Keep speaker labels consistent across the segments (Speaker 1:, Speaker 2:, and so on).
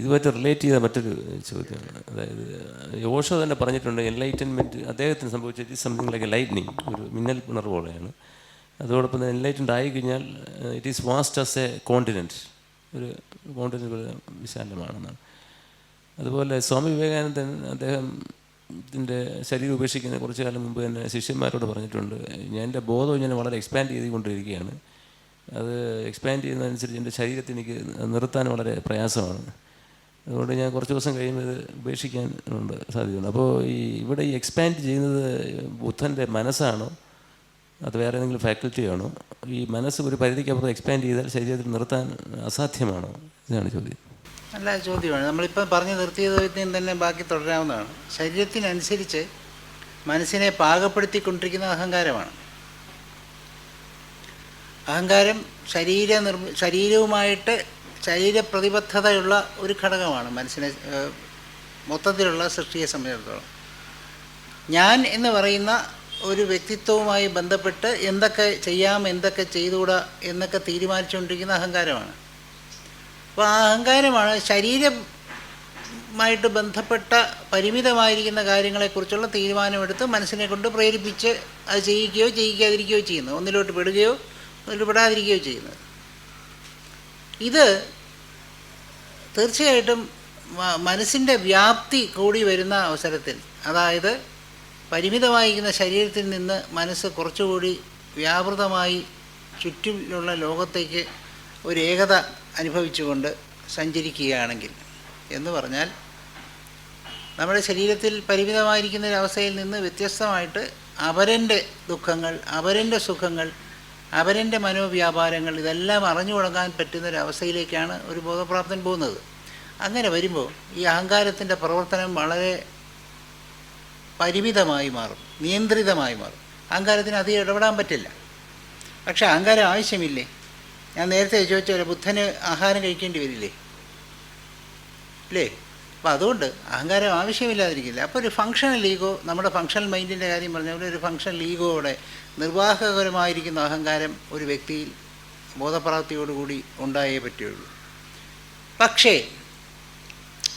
Speaker 1: ഇതുമായിട്ട് റിലേറ്റ് ചെയ്ത മറ്റൊരു ചോദ്യമാണ്. അതായത് ഓഷോ തന്നെ പറഞ്ഞിട്ടുണ്ട്, എൻലൈറ്റൻമെൻറ്റ് അദ്ദേഹത്തിന് സംഭവിച്ചത് it is something like a lightning, ഒരു മിന്നൽ പിണർ പോലെയാണ്. അതോടൊപ്പം തന്നെ എൻലൈറ്റൻഡ് ആയിക്കഴിഞ്ഞാൽ it is vast as a continent, ഒരു കോണ്ടിനെൻറ്റ് വിശാലമാണെന്നാണ്. അതുപോലെ സ്വാമി വിവേകാനന്ദൻ അദ്ദേഹത്തിൻ്റെ ശരീരം ഉപേക്ഷിക്കുന്ന കുറച്ച് കാലം മുമ്പ് തന്നെ ശിഷ്യന്മാരോട് പറഞ്ഞിട്ടുണ്ട്, എൻ്റെ ബോധം ഞാൻ വളരെ എക്സ്പാൻഡ് ചെയ്തുകൊണ്ടിരിക്കുകയാണ്, അത് എക്സ്പാൻഡ് ചെയ്യുന്നതനുസരിച്ച് എൻ്റെ ശരീരത്തിൽ എനിക്ക് നിർത്താൻ വളരെ പ്രയാസമാണ്, അതുകൊണ്ട് ഞാൻ കുറച്ച് ദിവസം കഴിയുമ്പോൾ ഇത് ഉപേക്ഷിക്കാൻ ഉണ്ട് സാധ്യതയുണ്ട്. അപ്പോൾ ഇവിടെ ഈ എക്സ്പാൻഡ് ചെയ്യുന്നത് ബുദ്ധൻ്റെ മനസ്സാണോ അത് വേറെ ഏതെങ്കിലും ഫാക്കൽറ്റിയാണോ? ഈ മനസ്സ് ഒരു പരിധിക്കപ്പുറം എക്സ്പാൻഡ് ചെയ്താൽ ശരീരത്തിൽ നിർത്താൻ അസാധ്യമാണോ? ഇതാണ് ചോദ്യം.
Speaker 2: നല്ല ചോദ്യമാണ്. നമ്മളിപ്പോൾ പറഞ്ഞു നിർത്തിയതിൽ തന്നെ ബാക്കി തുടരാവുന്നതാണ്. ശരീരത്തിനനുസരിച്ച് മനസ്സിനെ പാകപ്പെടുത്തിക്കൊണ്ടിരിക്കുന്ന അഹങ്കാരമാണ്. അഹങ്കാരം ശരീരവുമായിട്ട് ശരീരപ്രതിബദ്ധതയുള്ള ഒരു ഘടകമാണ് മനസ്സിനെ മൊത്തത്തിലുള്ള സൃഷ്ടിയെ സംബന്ധിച്ചിടത്തോളം. ഞാൻ എന്ന് പറയുന്ന ഒരു വ്യക്തിത്വവുമായി ബന്ധപ്പെട്ട് എന്തൊക്കെ ചെയ്യാം, എന്തൊക്കെ ചെയ്തുകൂടാ എന്നൊക്കെ തീരുമാനിച്ചുകൊണ്ടിരിക്കുന്ന അഹങ്കാരമാണ്. അപ്പോൾ ആ അഹങ്കാരമാണ് ശരീരമായിട്ട് ബന്ധപ്പെട്ട പരിമിതമായിരിക്കുന്ന കാര്യങ്ങളെക്കുറിച്ചുള്ള തീരുമാനമെടുത്ത് മനസ്സിനെ കൊണ്ട് പ്രേരിപ്പിച്ച് അത് ചെയ്യിക്കുകയോ ചെയ്യിക്കാതിരിക്കുകയോ ചെയ്യുന്നത്, ഒന്നിലോട്ട് പെടുകയോ ഒന്നിലോട്ട് പെടാതിരിക്കുകയോ ചെയ്യുന്നത്. ഇത് തീർച്ചയായിട്ടും മനസ്സിൻ്റെ വ്യാപ്തി കൂടി വരുന്ന അവസരത്തിൽ, അതായത് പരിമിതമായിരിക്കുന്ന ശരീരത്തിൽ നിന്ന് മനസ്സ് കുറച്ചുകൂടി വ്യാപൃതമായി ചുറ്റിലുള്ള ലോകത്തേക്ക് ഒരു ഏകത അനുഭവിച്ചുകൊണ്ട് സഞ്ചരിക്കുകയാണെങ്കിൽ എന്ന് പറഞ്ഞാൽ, നമ്മുടെ ശരീരത്തിൽ പരിമിതമായിരിക്കുന്ന ഒരവസ്ഥയിൽ നിന്ന് വ്യത്യസ്തമായിട്ട് അപരൻ്റെ ദുഃഖങ്ങൾ, അപരൻ്റെ സുഖങ്ങൾ, അപരൻ്റെ മനോവ്യാപാരങ്ങൾ ഇതെല്ലാം അറിഞ്ഞു തുടങ്ങാൻ പറ്റുന്നൊരവസ്ഥയിലേക്കാണ് ഒരു ബോധപ്രാപ്തൻ പോകുന്നത്. അങ്ങനെ വരുമ്പോൾ ഈ അഹങ്കാരത്തിൻ്റെ പ്രവർത്തനം വളരെ പരിമിതമായി മാറും, നിയന്ത്രിതമായി മാറും. അഹങ്കാരത്തിന് അധികം ഇടപെടാൻ പറ്റില്ല. പക്ഷേ അഹങ്കാരം ആവശ്യമില്ലേ? ഞാൻ നേരത്തെ ചോദിച്ച പോലെ ബുദ്ധന് ആഹാരം കഴിക്കേണ്ടി വരില്ലേ? അല്ലേ? അപ്പോൾ അതുകൊണ്ട് അഹങ്കാരം ആവശ്യമില്ലാതിരിക്കില്ല. അപ്പോൾ ഒരു ഫങ്ഷണൽ ഈഗോ, നമ്മുടെ ഫങ്ഷണൽ മൈൻഡിൻ്റെ കാര്യം പറഞ്ഞാൽ ഒരു ഫങ്ഷണൽ ഈഗോയുടെ നിർവാഹകരമായിരിക്കുന്ന അഹങ്കാരം ഒരു വ്യക്തിയിൽ ബോധപ്രാപ്തിയോടുകൂടി ഉണ്ടായേ പറ്റുകയുള്ളൂ. പക്ഷേ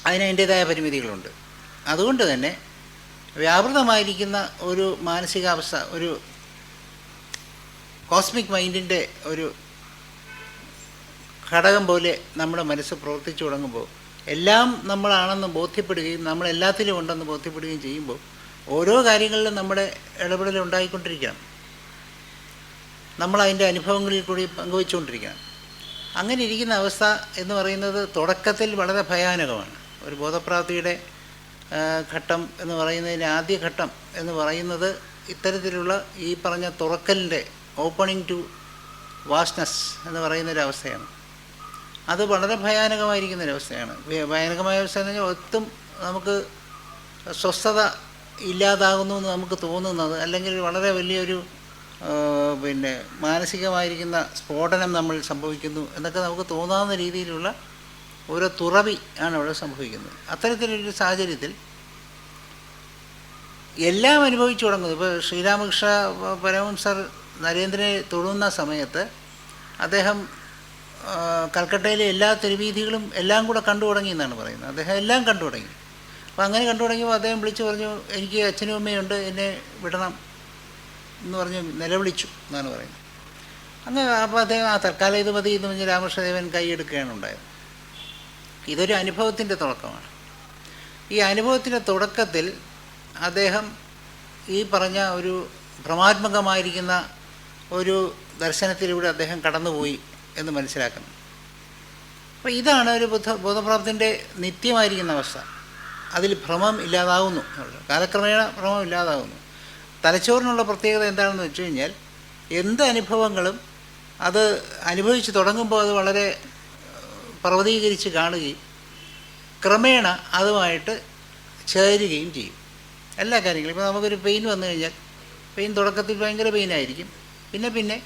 Speaker 2: അതിന് അതിൻ്റേതായ പരിമിതികളുണ്ട്. അതുകൊണ്ട് തന്നെ വ്യാപൃതമായിരിക്കുന്ന ഒരു മാനസികാവസ്ഥ, ഒരു കോസ്മിക് മൈൻഡിൻ്റെ ഒരു ഘടകം പോലെ നമ്മുടെ മനസ്സ് പ്രവർത്തിച്ചു തുടങ്ങുമ്പോൾ, എല്ലാം നമ്മളാണെന്ന് ബോധ്യപ്പെടുകയും നമ്മളെല്ലാത്തിലും ഉണ്ടെന്ന് ബോധ്യപ്പെടുകയും ചെയ്യുമ്പോൾ ഓരോ കാര്യങ്ങളിലും നമ്മുടെ ഇടപെടൽ ഉണ്ടായിക്കൊണ്ടിരിക്കണം. നമ്മളതിൻ്റെ അനുഭവങ്ങളിൽ കൂടി പങ്കുവച്ചുകൊണ്ടിരിക്കണം. അങ്ങനെ ഇരിക്കുന്ന അവസ്ഥ എന്ന് പറയുന്നത് തുടക്കത്തിൽ വളരെ ഭയാനകമാണ്. ഒരു ബോധപ്രാപ്തിയുടെ ഘട്ടം എന്ന് പറയുന്നതിൻ്റെ ആദ്യ ഘട്ടം എന്ന് പറയുന്നത് ഇത്തരത്തിലുള്ള ഈ പറഞ്ഞ തുറക്കലിൻ്റെ ഓപ്പണിംഗ് ടു വാസ്റ്റ്നെസ് എന്ന് പറയുന്നൊരവസ്ഥയാണ്. അത് വളരെ ഭയാനകമായിരിക്കുന്നൊരവസ്ഥയാണ്. ഭയാനകമായ അവസ്ഥ എന്ന് പറഞ്ഞാൽ ഒട്ടും നമുക്ക് സ്വസ്ഥത ഇല്ലാതാകുന്നു എന്ന് നമുക്ക് തോന്നുന്നത്, അല്ലെങ്കിൽ വളരെ വലിയൊരു മാനസികമായിരിക്കുന്ന സ്ഫോടനം നമ്മൾ സംഭവിക്കുന്നു എന്നൊക്കെ നമുക്ക് തോന്നാവുന്ന രീതിയിലുള്ള ഓരോ തുറവി ആണ് അവിടെ സംഭവിക്കുന്നത്. അത്തരത്തിലൊരു സാഹചര്യത്തിൽ എല്ലാം അനുഭവിച്ചു തുടങ്ങുന്നു. ഇപ്പോൾ ശ്രീരാമകൃഷ്ണ പരമഹംസർ നരേന്ദ്രനെ തൊടുന്ന സമയത്ത് അദ്ദേഹം കൽക്കട്ടയിലെ എല്ലാ തെരുവീഥികളും എല്ലാം കൂടെ കണ്ടു തുടങ്ങി എന്നാണ് പറയുന്നത്. അദ്ദേഹം എല്ലാം കണ്ടു തുടങ്ങി. അപ്പോൾ അങ്ങനെ കണ്ടു തുടങ്ങിയപ്പോൾ അദ്ദേഹം വിളിച്ചു പറഞ്ഞു, എനിക്ക് അച്ഛനും അമ്മയുണ്ട്, എന്നെ വിടണം എന്ന് പറഞ്ഞ് നിലവിളിച്ചു എന്നാണ് പറയുന്നത്. അങ്ങനെ അപ്പോൾ അദ്ദേഹം തൽക്കാലം ഇത് മതി എന്ന് പറഞ്ഞ് രാമകൃഷ്ണദേവൻ കൈയെടുക്കുകയാണ് ഉണ്ടായത്. ഇതൊരു അനുഭവത്തിൻ്റെ തുടക്കമാണ്. ഈ അനുഭവത്തിൻ്റെ തുടക്കത്തിൽ അദ്ദേഹം ഈ പറഞ്ഞ ഒരു ഭ്രമാത്മകമായിരിക്കുന്ന ഒരു ദർശനത്തിലൂടെ അദ്ദേഹം കടന്നുപോയി എന്ന് മനസ്സിലാക്കണം. അപ്പോൾ ഇതാണ് ഒരു ബോധപ്രാപ്തിൻ്റെ നിത്യമായിരിക്കുന്ന അവസ്ഥ. അതിൽ ഭ്രമം ഇല്ലാതാവുന്നു, കാലക്രമേണ ഭ്രമം ഇല്ലാതാവുന്നു. തലച്ചോറിനുള്ള പ്രത്യേകത എന്താണെന്ന് വെച്ച് കഴിഞ്ഞാൽ, എന്ത് അനുഭവങ്ങളും അത് അനുഭവിച്ച് തുടങ്ങുമ്പോൾ അത് വളരെ പർവ്വതീകരിച്ച് കാണുകയും ക്രമേണ അതുമായിട്ട് ചേരുകയും ചെയ്യും എല്ലാ കാര്യങ്ങളും. ഇപ്പോൾ നമുക്കൊരു പെയിൻ വന്നു കഴിഞ്ഞാൽ, പെയിൻ തുടക്കത്തിൽ ഭയങ്കര പെയിനായിരിക്കും, പിന്നെ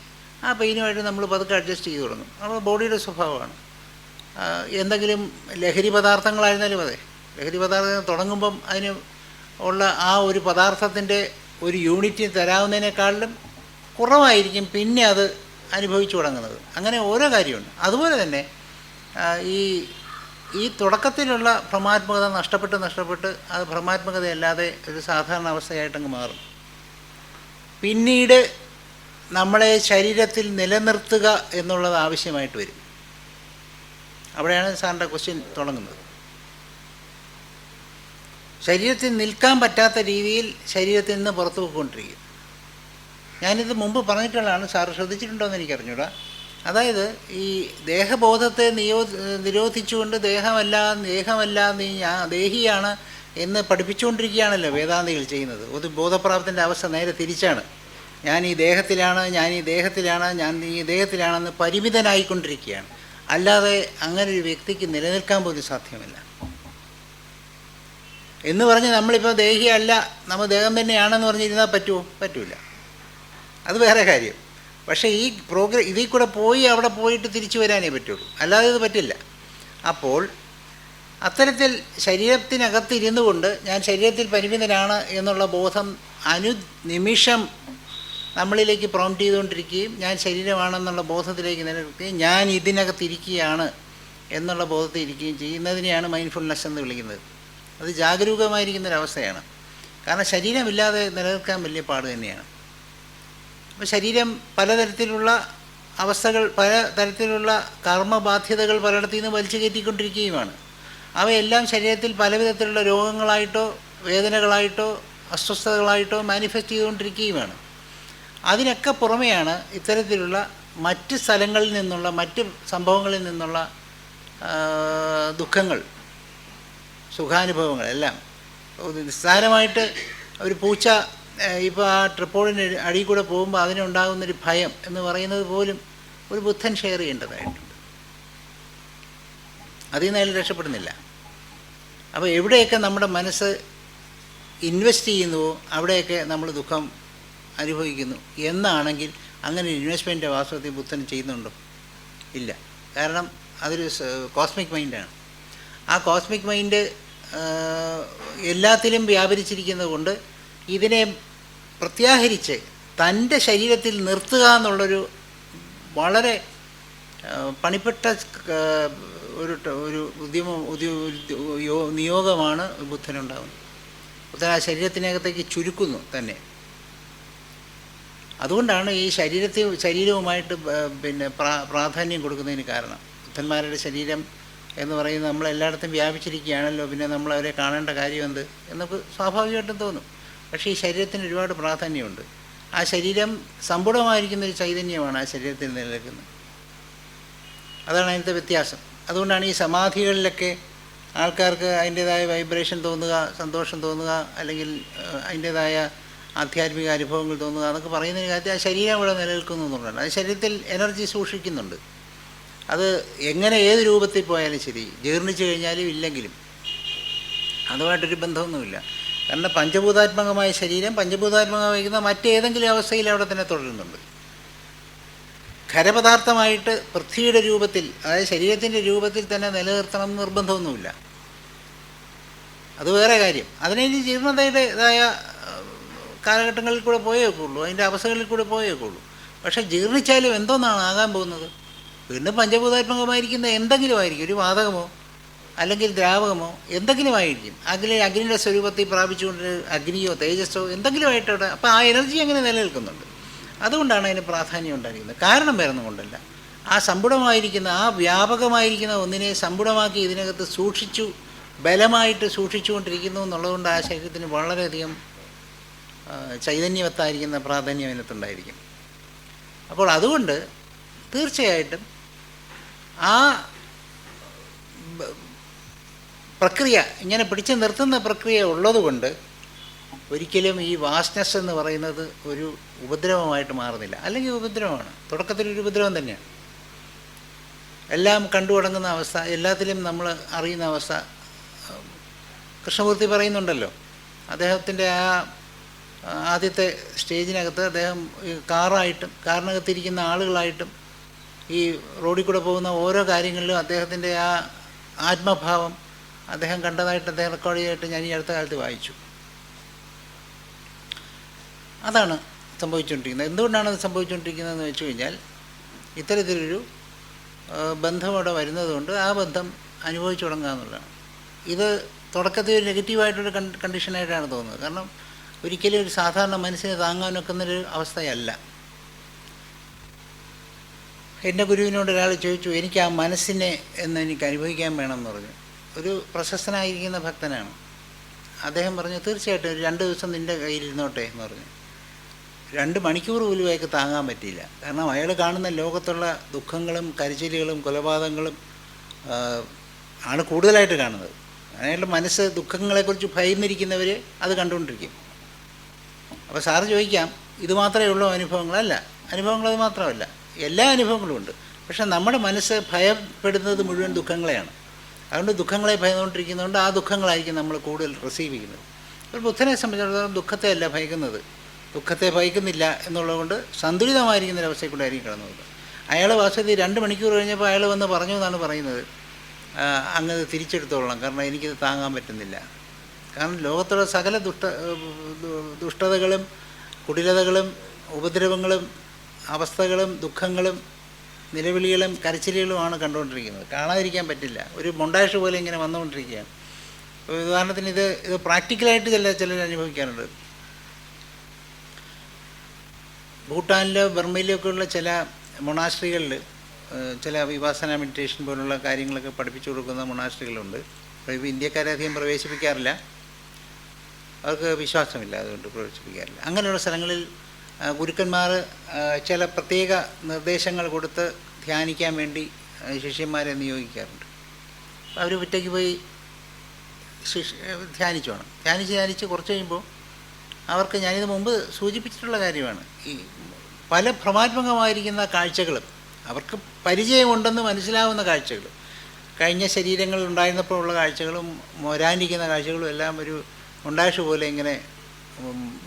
Speaker 2: ആ പെയിനുമായിട്ട് നമ്മൾ പതുക്കെ അഡ്ജസ്റ്റ് ചെയ്ത് തുടങ്ങും. അപ്പോൾ ബോഡിയുടെ സ്വഭാവമാണ്. എന്തെങ്കിലും ലഹരി പദാർത്ഥങ്ങളായിരുന്നാലും അതെ, ലഹരി പദാർത്ഥം തുടങ്ങുമ്പം അതിന് ഉള്ള ആ ഒരു പദാർത്ഥത്തിൻ്റെ ഒരു യൂണിറ്റ് തരാവുന്നതിനേക്കാളിലും കുറവായിരിക്കും പിന്നെ അത് അനുഭവിച്ചു തുടങ്ങുന്നത്. അങ്ങനെ ഓരോ കാര്യമുണ്ട്. അതുപോലെ തന്നെ ഈ ഈ തുടക്കത്തിലുള്ള ഭ്രമാത്മകത നഷ്ടപ്പെട്ട് അത് ഭ്രമാത്മകതയല്ലാതെ ഒരു സാധാരണ അവസ്ഥയായിട്ടങ്ങ് മാറും. പിന്നീട് നമ്മളെ ശരീരത്തിൽ നിലനിർത്തുക എന്നുള്ളത് ആവശ്യമായിട്ട് വരും. അവിടെയാണ് സാറിൻ്റെ ക്വസ്റ്റ്യൻ തുടങ്ങുന്നത്. ശരീരത്തിൽ നിൽക്കാൻ പറ്റാത്ത രീതിയിൽ ശരീരത്തിൽ നിന്ന് പുറത്തു പോയിക്കൊണ്ടിരിക്കും. ഞാനിത് മുമ്പ് പറഞ്ഞിട്ടുള്ളതാണ്, സാറ് ശ്രദ്ധിച്ചിട്ടുണ്ടോയെന്ന് എനിക്കറിഞ്ഞൂടാ. അതായത് ഈ ദേഹബോധത്തെ നിരോധിച്ചുകൊണ്ട് ദേഹമല്ല നീ ദേഹിയാണ് എന്ന് പഠിപ്പിച്ചുകൊണ്ടിരിക്കുകയാണല്ലോ വേദാന്തികൾ ചെയ്യുന്നത്. ഒരു ബോധപ്രാപ്തിൻ്റെ അവസ്ഥ നേരെ തിരിച്ചാണ്. ഞാൻ ഈ ദേഹത്തിലാണെന്ന് പരിമിതനായിക്കൊണ്ടിരിക്കുകയാണ്. അല്ലാതെ അങ്ങനെ ഒരു വ്യക്തിക്ക് നിലനിൽക്കാൻ പോലും സാധ്യമല്ല. എന്ന് പറഞ്ഞ് നമ്മളിപ്പോൾ ദേഹിയല്ല, നമ്മൾ ദേഹം തന്നെയാണെന്ന് പറഞ്ഞിരുന്നാൽ പറ്റൂല. അത് വേറെ കാര്യം. പക്ഷേ ഈ ഇതിൽ കൂടെ അവിടെ പോയിട്ട് തിരിച്ചു വരാനേ പറ്റുള്ളൂ, അല്ലാതെ ഇത് പറ്റില്ല. അപ്പോൾ അത്തരത്തിൽ ശരീരത്തിനകത്തിരുന്നു കൊണ്ട് ഞാൻ ശരീരത്തിൽ പരിമിതനാണ് എന്നുള്ള ബോധം അനുനിമിഷം നമ്മളിലേക്ക് പ്രോംപ്റ്റ് ചെയ്തുകൊണ്ടിരിക്കുകയും ഞാൻ ശരീരമാണെന്നുള്ള ബോധത്തിലേക്ക് നിലനിർത്തുകയും ഞാൻ ഇതിനകത്തിരിക്കുകയാണ് എന്നുള്ള ബോധത്തിൽ ഇരിക്കുകയും ചെയ്യുന്നതിനെയാണ് മൈൻഡ്ഫുൾനെസ് എന്ന് വിളിക്കുന്നത്. അത് ജാഗരൂകമായിരിക്കുന്നൊരവസ്ഥയാണ്. കാരണം ശരീരമില്ലാതെ നിലനിൽക്കാൻ വലിയ പാട് തന്നെയാണ്. അപ്പോൾ ശരീരം പലതരത്തിലുള്ള അവസ്ഥകൾ, പലതരത്തിലുള്ള കർമ്മബാധ്യതകൾ പലയിടത്തു നിന്ന് വലിച്ചു കയറ്റിക്കൊണ്ടിരിക്കുകയുമാണ്. അവയെല്ലാം ശരീരത്തിൽ പലവിധത്തിലുള്ള രോഗങ്ങളായിട്ടോ വേദനകളായിട്ടോ അസ്വസ്ഥതകളായിട്ടോ മാനിഫെസ്റ്റ് ചെയ്തുകൊണ്ടിരിക്കുകയുമാണ്. അതിനൊക്കെ പുറമെയാണ് ഇത്തരത്തിലുള്ള മറ്റ് സ്ഥലങ്ങളിൽ നിന്നുള്ള മറ്റ് സംഭവങ്ങളിൽ നിന്നുള്ള ദുഃഖങ്ങൾ, സുഖാനുഭവങ്ങളെല്ലാം. നിസ്സാരമായിട്ട് ഒരു പൂച്ച ഇപ്പോൾ ആ ട്രിപ്പോളിന് അടിയിൽ കൂടെ പോകുമ്പോൾ അതിനുണ്ടാകുന്നൊരു ഭയം എന്ന് പറയുന്നത് പോലും ഒരു ബുദ്ധൻ ഷെയർ ചെയ്യേണ്ടതായിട്ടുണ്ട്. അതിൽ നിന്ന് അയാൾ രക്ഷപ്പെടുന്നില്ല. അപ്പോൾ എവിടെയൊക്കെ നമ്മുടെ മനസ്സ് ഇൻവെസ്റ്റ് ചെയ്യുന്നുവോ അവിടെയൊക്കെ നമ്മൾ ദുഃഖം അനുഭവിക്കുന്നു എന്നാണെങ്കിൽ അങ്ങനെ ഇൻവെസ്റ്റ്മെൻറ്റ് വാസ്തവത്തിൽ ബുദ്ധൻ ചെയ്യുന്നുണ്ടോ? ഇല്ല. കാരണം അതൊരു കോസ്മിക് മൈൻഡാണ്. ആ കോസ്മിക് മൈൻഡ് എല്ലാത്തിലും വ്യാപരിച്ചിരിക്കുന്നത് കൊണ്ട് ഇതിനെ പ്രത്യാഹരിച്ച് തൻ്റെ ശരീരത്തിൽ നിർത്തുക എന്നുള്ളൊരു വളരെ പണിപ്പെട്ട ഒരു നിയോഗമാണ് ബുദ്ധനുണ്ടാകുന്നത്. ബുദ്ധൻ ആ ശരീരത്തിനകത്തേക്ക് ചുരുക്കുന്നു തന്നെ. അതുകൊണ്ടാണ് ഈ ശരീരവുമായിട്ട് പ്രാധാന്യം കൊടുക്കുന്നതിന് കാരണം. ബുദ്ധന്മാരുടെ ശരീരം എന്ന് പറയുന്നത് നമ്മളെല്ലായിടത്തും വ്യാപിച്ചിരിക്കുകയാണല്ലോ, പിന്നെ നമ്മളവരെ കാണേണ്ട കാര്യം എന്ത് എന്നൊക്കെ സ്വാഭാവികമായിട്ടും തോന്നും. പക്ഷേ ഈ ശരീരത്തിന് ഒരുപാട് പ്രാധാന്യമുണ്ട്. ആ ശരീരം സമ്പൂർണ്ണമായിരിക്കുന്നൊരു ചൈതന്യമാണ് ആ ശരീരത്തിൽ നിലനിൽക്കുന്നത്. അതാണ് അതിൻ്റെ വ്യത്യാസം. അതുകൊണ്ടാണ് ഈ സമാധികളിലൊക്കെ ആൾക്കാർക്ക് അതിൻ്റേതായ വൈബ്രേഷൻ തോന്നുക, സന്തോഷം തോന്നുക, അല്ലെങ്കിൽ അതിൻ്റേതായ ആധ്യാത്മിക അനുഭവങ്ങൾ തോന്നുക എന്നൊക്കെ പറയുന്നതിന് കാര്യത്തിൽ ആ ശരീരം ഇവിടെ നിലനിൽക്കുന്നു എന്നുള്ളതാണ്. ആ ശരീരത്തിൽ എനർജി സൂക്ഷിക്കുന്നുണ്ട്. അത് എങ്ങനെ ഏത് രൂപത്തിൽ പോയാലും ശരി, ജീർണിച്ചു കഴിഞ്ഞാലും ഇല്ലെങ്കിലും അതുമായിട്ടൊരു ബന്ധമൊന്നുമില്ല. കാരണം പഞ്ചഭൂതാത്മകമായ ശരീരം പഞ്ചഭൂതാത്മകമായിരിക്കുന്ന മറ്റേതെങ്കിലും അവസ്ഥയിൽ അവിടെ തന്നെ തുടരുന്നുണ്ട്. ഖരപദാർത്ഥമായിട്ട് പൃഥ്വിയുടെ രൂപത്തിൽ, അതായത് ശരീരത്തിൻ്റെ രൂപത്തിൽ തന്നെ നിലനിർത്തണം എന്ന് നിർബന്ധമൊന്നുമില്ല. അത് വേറെ കാര്യം. അതിനെ ജീർണതയുടേതായ കാലഘട്ടങ്ങളിൽ കൂടെ പോയേക്കുള്ളൂ, അതിൻ്റെ അവസ്ഥകളിൽ കൂടെ പോയേക്കുള്ളൂ. പക്ഷേ ജീർണിച്ചാലും എന്തോന്നാണ് ആകാൻ പോകുന്നത്? വീണ്ടും പഞ്ചഭൂതാത്മകമായിരിക്കുന്ന എന്തെങ്കിലും ആയിരിക്കും, ഒരു വാതകമോ അല്ലെങ്കിൽ ദ്രാവകമോ എന്തെങ്കിലും ആയിരിക്കും. അഗ്നിയുടെ സ്വരൂപത്തിൽ പ്രാപിച്ചുകൊണ്ട് അഗ്നിയോ തേജസ്സോ എന്തെങ്കിലും ആയിട്ടവിടെ. അപ്പോൾ ആ എനർജി അങ്ങനെ നിലനിൽക്കുന്നുണ്ട്. അതുകൊണ്ടാണ് അതിന് പ്രാധാന്യം ഉണ്ടായിരിക്കുന്നത്. കാരണം വേറൊന്നും കൊണ്ടല്ല. ആ സമ്പുടമായിരിക്കുന്ന, ആ വ്യാപകമായിരിക്കുന്ന ഒന്നിനെ സമ്പുടമാക്കി ഇതിനകത്ത് ബലമായിട്ട് സൂക്ഷിച്ചുകൊണ്ടിരിക്കുന്നു എന്നുള്ളതുകൊണ്ട് ആ ശരീരത്തിന് വളരെയധികം ചൈതന്യവത്തായിരിക്കുന്ന പ്രാധാന്യം അതിനകത്തുണ്ടായിരിക്കും. അപ്പോൾ അതുകൊണ്ട് തീർച്ചയായിട്ടും ആ പ്രക്രിയ, ഇങ്ങനെ പിടിച്ചു നിർത്തുന്ന പ്രക്രിയ ഉള്ളതുകൊണ്ട് ഒരിക്കലും ഈ വാസ്റ്റ്നെസ് എന്ന് പറയുന്നത് ഒരു ഉപദ്രവമായിട്ട് മാറുന്നില്ല. അല്ലെങ്കിൽ ഉപദ്രവമാണ്, തുടക്കത്തിലൊരു ഉപദ്രവം തന്നെയാണ്. എല്ലാം കണ്ടു തുടങ്ങുന്ന അവസ്ഥ, എല്ലാത്തിലും നമ്മൾ അറിയുന്ന അവസ്ഥ. കൃഷ്ണമൂർത്തി പറയുന്നുണ്ടല്ലോ, അദ്ദേഹത്തിൻ്റെ ആ ആദ്യത്തെ സ്റ്റേജിനകത്ത് അദ്ദേഹം കാറിനകത്തിരിക്കുന്ന ആളുകളായിട്ടും ഈ റോഡിൽ കൂടെ പോകുന്ന ഓരോ കാര്യങ്ങളിലും അദ്ദേഹത്തിൻ്റെ ആ ആത്മഭാവം അദ്ദേഹം കണ്ടതായിട്ട് അദ്ദേഹം റെക്കോർഡ് ചെയ്തിട്ട് ഞാൻ ഈ അടുത്ത കാലത്ത് വായിച്ചു. അതാണ് സംഭവിച്ചുകൊണ്ടിരിക്കുന്നത്. എന്തുകൊണ്ടാണ് അത് സംഭവിച്ചുകൊണ്ടിരിക്കുന്നതെന്ന് വെച്ച് കഴിഞ്ഞാൽ ഇത്തരത്തിലൊരു ബന്ധം അവിടെ വരുന്നതുകൊണ്ട് ആ ബന്ധം അനുഭവിച്ചു തുടങ്ങുക എന്നുള്ളതാണ്. ഇത് തുടക്കത്തിൽ ഒരു നെഗറ്റീവായിട്ടൊരു കണ്ടീഷനായിട്ടാണ് തോന്നുന്നത്. കാരണം ഒരിക്കലും ഒരു സാധാരണ മനസ്സിനെ താങ്ങാൻ വെക്കുന്നൊരു അവസ്ഥയല്ല. എൻ്റെ ഗുരുവിനോട് ഒരാൾ ചോദിച്ചു, എനിക്ക് ആ മനസ്സിനെ എന്ന് എനിക്ക് അനുഭവിക്കാൻ വേണമെന്ന് പറഞ്ഞു. ഒരു പ്രശസ്തനായിരിക്കുന്ന ഭക്തനാണ്. അദ്ദേഹം പറഞ്ഞു, തീർച്ചയായിട്ടും ഒരു 2 ദിവസം നിൻ്റെ കയ്യിലിരുന്നോട്ടെ എന്ന് പറഞ്ഞു. 2 മണിക്കൂർ പോലും അയാൾക്ക് താങ്ങാൻ പറ്റിയില്ല. കാരണം അയാൾ കാണുന്ന ലോകത്തുള്ള ദുഃഖങ്ങളും കരച്ചിലുകളും കൊലപാതകങ്ങളും ആണ് കൂടുതലായിട്ട് കാണുന്നത്. അയാളുടെ മനസ്സ് ദുഃഖങ്ങളെക്കുറിച്ച് ഭയന്നിരിക്കുന്നവർ അത് കണ്ടുകൊണ്ടിരിക്കും. അപ്പോൾ സാറ് ചോദിക്കാം, ഇത് മാത്രമേ ഉള്ളൂ അനുഭവങ്ങളല്ല. അനുഭവങ്ങളത് മാത്രമല്ല, എല്ലാ അനുഭവങ്ങളും ഉണ്ട്. പക്ഷേ നമ്മുടെ മനസ്സ് ഭയപ്പെടുന്നത് മുഴുവൻ ദുഃഖങ്ങളെയാണ്. അതുകൊണ്ട് ദുഃഖങ്ങളെ ഭയന്നുകൊണ്ടിരിക്കുന്നതുകൊണ്ട് ആ ദുഃഖങ്ങളായിരിക്കും നമ്മൾ കൂടുതൽ റിസീവ് ചെയ്യുന്നത്. ഒരു ബുദ്ധനെ സംബന്ധിച്ചിടത്തോളം ദുഃഖത്തെ അല്ല ഭയക്കുന്നത്, ദുഃഖത്തെ ഭയക്കുന്നില്ല എന്നുള്ളതുകൊണ്ട് സന്തുലിതമായിരിക്കുന്നൊരവസ്ഥയിൽ കൂടെ ആയിരിക്കും കടന്നു പോകുന്നത്. അയാൾ വാസ്തവത്തിൽ 2 മണിക്കൂർ കഴിഞ്ഞപ്പോൾ അയാൾ വന്ന് പറഞ്ഞു എന്നാണ് പറയുന്നത്, അങ്ങ് തിരിച്ചെടുത്തോളാം, കാരണം എനിക്കിത് താങ്ങാൻ പറ്റുന്നില്ല. കാരണം ലോകത്തുള്ള സകല ദുഷ്ടതകളും കുടിലതകളും ഉപദ്രവങ്ങളും അവസ്ഥകളും ദുഃഖങ്ങളും നിലവിളികളും കരച്ചിലുകളുമാണ് കണ്ടുകൊണ്ടിരിക്കുന്നത്. കാണാതിരിക്കാൻ പറ്റില്ല. ഒരു മൊണ്ടാഷ് പോലെ ഇങ്ങനെ വന്നുകൊണ്ടിരിക്കുകയാണ്. ഉദാഹരണത്തിന് ഇത് പ്രാക്ടിക്കലായിട്ട് ചിലർ അനുഭവിക്കാറുണ്ട്. ഭൂട്ടാനിലോ ബർമയിലോ ഒക്കെ ഉള്ള ചില മൊണാസ്ട്രികളിൽ ചില വിപാസന മെഡിറ്റേഷൻ പോലുള്ള കാര്യങ്ങളൊക്കെ പഠിപ്പിച്ചു കൊടുക്കുന്ന മൊണാസ്ട്രികളുണ്ട്. അപ്പോൾ ഇപ്പോൾ ഇന്ത്യക്കാരെ അധികം പ്രവേശിപ്പിക്കാറില്ല, അവർക്ക് വിശ്വാസമില്ല, അതുകൊണ്ട് പ്രവേശിപ്പിക്കാറില്ല. അങ്ങനെയുള്ള സ്ഥലങ്ങളിൽ ഗുരുക്കന്മാർ ചില പ്രത്യേക നിർദ്ദേശങ്ങൾ കൊടുത്ത് ധ്യാനിക്കാൻ വേണ്ടി ശിഷ്യന്മാരെ നിയോഗിക്കാറുണ്ട്. അവർ ഒറ്റയ്ക്ക് പോയി ധ്യാനിച്ചു വേണം. ധ്യാനിച്ച് കുറച്ച് കഴിയുമ്പോൾ അവർക്ക്, ഞാനിത് മുമ്പ് സൂചിപ്പിച്ചിട്ടുള്ള കാര്യമാണ്, ഈ പല ഭ്രമാത്മകമായിരിക്കുന്ന കാഴ്ചകളും അവർക്ക് പരിചയമുണ്ടെന്ന് മനസ്സിലാവുന്ന കാഴ്ചകൾ, കഴിഞ്ഞ ശരീരങ്ങളിൽ ഉണ്ടായിരുന്നപ്പോൾ ഉള്ള കാഴ്ചകളും വരാനിരിക്കുന്ന കാഴ്ചകളും എല്ലാം ഒരു മൊണ്ടാഷ് പോലെ ഇങ്ങനെ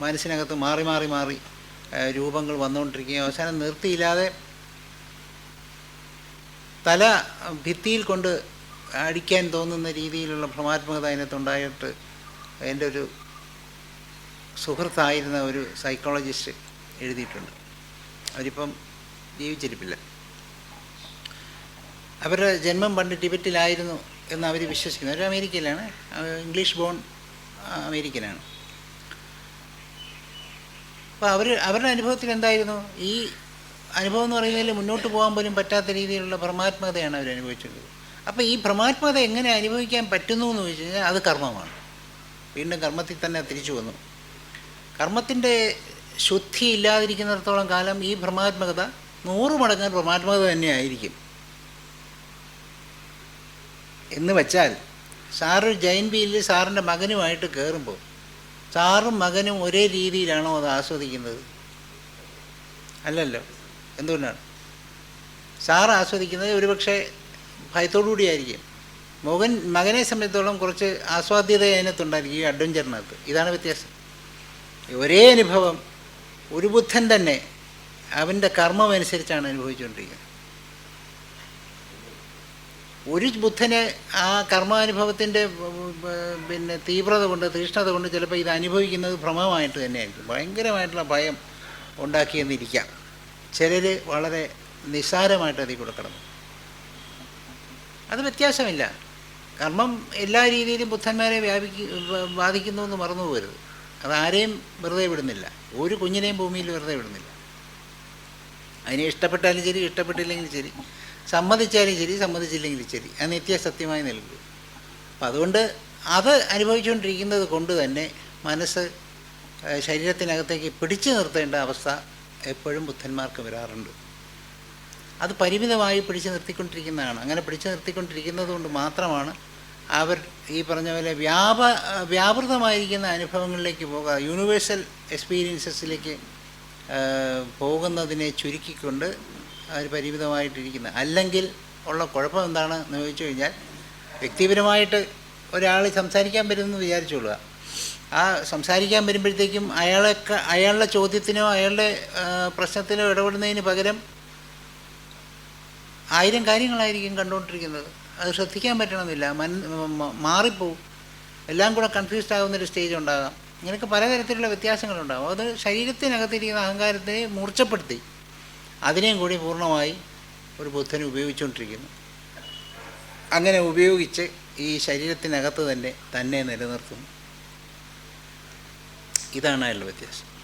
Speaker 2: മനസ്സിനകത്ത് മാറി മാറി മാറി രൂപങ്ങൾ വന്നുകൊണ്ടിരിക്കുകയും അവസാനം നിർത്തിയില്ലാതെ തല ഭിത്തിയിൽ കൊണ്ട് അടിക്കാൻ തോന്നുന്ന രീതിയിലുള്ള ഭ്രമാത്മകത അതിനകത്തുണ്ടായിട്ട് എൻ്റെ ഒരു സുഹൃത്തായിരുന്ന ഒരു സൈക്കോളജിസ്റ്റ് എഴുതിയിട്ടുണ്ട്. അവരിപ്പം ജീവിച്ചിരിപ്പില്ല. അവരുടെ ജന്മം പണ്ട് ടിബറ്റിലായിരുന്നു എന്ന് അവർ വിശ്വസിക്കുന്നു. അവർ അമേരിക്കയിലാണ്, ഇംഗ്ലീഷ് ബോൺ അമേരിക്കനാണ്. അപ്പോൾ അവരുടെ അനുഭവത്തിൽ എന്തായിരുന്നു, ഈ അനുഭവം എന്ന് പറയുന്നതിൽ മുന്നോട്ട് പോകാൻ പോലും പറ്റാത്ത രീതിയിലുള്ള ഭ്രമാത്മകതയാണ് അവർ അനുഭവിച്ചിട്ടുള്ളത്. അപ്പോൾ ഈ ഭ്രമാത്മകത എങ്ങനെ അനുഭവിക്കാൻ പറ്റുന്നു എന്ന് ചോദിച്ചു കഴിഞ്ഞാൽ അത് കർമ്മമാണ്. വീണ്ടും കർമ്മത്തിൽ തന്നെ തിരിച്ചു വന്നു. കർമ്മത്തിൻ്റെ ശുദ്ധി ഇല്ലാതിരിക്കുന്നിടത്തോളം കാലം ഈ ഭ്രമാത്മകത 100 മടങ്ങ് ഭ്രമാത്മകത തന്നെയായിരിക്കും. എന്ന് വെച്ചാൽ സാറ് ജൈൻ വീലിൽ സാറിൻ്റെ മകനുമായിട്ട് കയറുമ്പോൾ സാറും മകനും ഒരേ രീതിയിലാണോ അത് ആസ്വദിക്കുന്നത്? അല്ലല്ലോ. എന്തുകൊണ്ടാണ്? സാറ് ആസ്വദിക്കുന്നത് ഒരുപക്ഷെ ഭയത്തോടുകൂടിയായിരിക്കും. മകനെ സംബന്ധിച്ചിടത്തോളം കുറച്ച് ആസ്വാദ്യത അതിനകത്തുണ്ടായിരിക്കും, ഈ അഡ്വഞ്ചറിനകത്ത്. ഇതാണ് വ്യത്യാസം. ഒരേ അനുഭവം ഒരു ബുദ്ധൻ തന്നെ അവൻ്റെ കർമ്മം അനുസരിച്ചാണ് അനുഭവിച്ചുകൊണ്ടിരിക്കുന്നത്. ഒരു ബുദ്ധന് ആ കർമാനുഭവത്തിൻ്റെ തീവ്രത കൊണ്ട്, തീഷ്ണത കൊണ്ട് ചിലപ്പോൾ ഇത് അനുഭവിക്കുന്നത് ഭ്രമമായിട്ട് തന്നെയായിരിക്കും. ഭയങ്കരമായിട്ടുള്ള ഭയം ഉണ്ടാക്കിയെന്നിരിക്കാം. ചിലർ വളരെ നിസ്സാരമായിട്ട് അതിൽ കൂടെ കടന്നു. അത് വ്യത്യാസമില്ല. കർമ്മം എല്ലാ രീതിയിലും ബുദ്ധന്മാരെ ബാധിക്കുന്നു എന്ന് മറന്നു പോകരുത്. അതാരെയും വെറുതെ വിടുന്നില്ല, ഒരു കുഞ്ഞിനെയും ഭൂമിയിൽ വെറുതെ വിടുന്നില്ല. അതിനെ ഇഷ്ടപ്പെട്ടാലും ശരി, ഇഷ്ടപ്പെട്ടില്ലെങ്കിലും ശരി, സമ്മതിച്ചാലും ശരി, സമ്മതിച്ചില്ലെങ്കിലും ശരി, അത് നിത്യസത്യമായി നൽകും. അപ്പം അതുകൊണ്ട് അത് അനുഭവിച്ചുകൊണ്ടിരിക്കുന്നത് കൊണ്ട് തന്നെ മനസ്സ് ശരീരത്തിനകത്തേക്ക് പിടിച്ചു നിർത്തേണ്ട അവസ്ഥ എപ്പോഴും ബുദ്ധന്മാർക്ക് വരാറുണ്ട്. അത് പരിമിതമായി പിടിച്ചു നിർത്തിക്കൊണ്ടിരിക്കുന്നതാണ്. അങ്ങനെ പിടിച്ചു നിർത്തിക്കൊണ്ടിരിക്കുന്നത് കൊണ്ട് മാത്രമാണ് അവർ ഈ പറഞ്ഞ പോലെ വ്യാപൃതമായിരിക്കുന്ന അനുഭവങ്ങളിലേക്ക് പോകുക, യൂണിവേഴ്സൽ എക്സ്പീരിയൻസസിലേക്ക് പോകുന്നതിനെ ചുരുക്കിക്കൊണ്ട് അവർ പരിമിതമായിട്ടിരിക്കുന്നത്. അല്ലെങ്കിൽ ഉള്ള കുഴപ്പം എന്താണെന്ന് ചോദിച്ചു കഴിഞ്ഞാൽ, വ്യക്തിപരമായിട്ട് ഒരാൾ സംസാരിക്കാൻ വരുമെന്ന് വിചാരിച്ചോളുക. ആ സംസാരിക്കാൻ വരുമ്പോഴത്തേക്കും അയാളുടെ ചോദ്യത്തിനോ അയാളുടെ പ്രശ്നത്തിനോ ഇടപെടുന്നതിന് പകരം 1000 കാര്യങ്ങളായിരിക്കും കണ്ടുകൊണ്ടിരിക്കുന്നത്. അത് ശ്രദ്ധിക്കാൻ പറ്റണമെന്നില്ല, മാറിപ്പോവും, എല്ലാം കൂടെ കൺഫ്യൂസ്ഡ് ആകുന്നൊരു സ്റ്റേജ് ഉണ്ടാകാം. ഇങ്ങനെയൊക്കെ പലതരത്തിലുള്ള വ്യത്യാസങ്ങളുണ്ടാകും. അത് ശരീരത്തിനകത്തിരിക്കുന്ന അഹങ്കാരത്തെ മൂർച്ചപ്പെടുത്തി അതിനെയും കൂടി പൂർണ്ണമായി ഒരു ബുദ്ധൻ ഉപയോഗിച്ചുകൊണ്ടിരിക്കുന്നു. അങ്ങനെ ഉപയോഗിച്ച് ഈ ശരീരത്തിനകത്ത് തന്നെ നിലനിർത്തുന്നു. ഇതാണ് അയാളുടെ വ്യത്യാസം.